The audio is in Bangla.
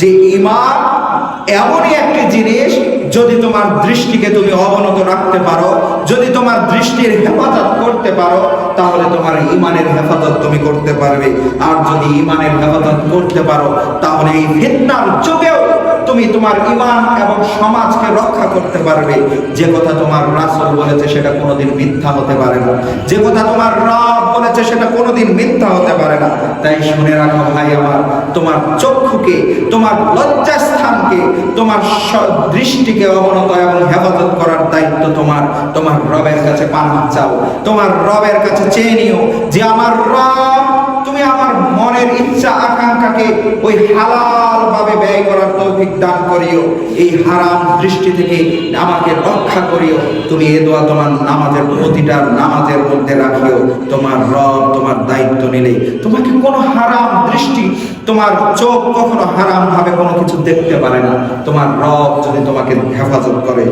যে ঈমান এমনই একটি জিনিস, যদি তোমার দৃষ্টিকে তুমি অবনত রাখতে পারো, যদি তোমার দৃষ্টির হেফাজত করতে পারো, তাহলে তোমার ঈমানের হেফাজত তুমি করতে পারবে। আর যদি ঈমানের হেফাজত করতে পারো, তাহলে এই ফিতনার যুগেও তুমি তোমার ঈমান এবং সমাজকে রক্ষা করতে পারবে। যে কথা তোমার রাসূল বলেছে সেটা কোনোদিন মিথ্যা হতে পারে না, যে কথা তোমার রব বলেছে সেটা কোনোদিন মিথ্যা হতে পারে না। তাই শুনে রাখো ভাই আমার, তোমার চক্ষুকে, তোমার লজ্জাস্থানকে, তোমার দৃষ্টিকে অবনত এবং হেফাজত করার দায়িত্ব তোমার। তোমার রবের কাছে পানাহ চাও, তোমার রবের কাছে চেয়ে নিও যে আমার রব, তুমি আমার মনের ইচ্ছা আকাঙ্ক্ষাকে ওই হালাল ভাবে ব্যয় করার তৌফিক দান করিও, এই হারাম দৃষ্টি থেকে আমাকে রক্ষা করিও। তুমি এই দোয়া তোমার নামাজের, প্রতিটা নামাজের মধ্যে রাখিও। তোমার রব তোমার দায়িত্ব নিলে তোমাকে কোনো হারাম দৃষ্টি, তোমার চোখ কখনো হারাম ভাবে কোনো কিছু দেখতে পারে না। তোমার রব যদি তোমাকে হেফাজত করে।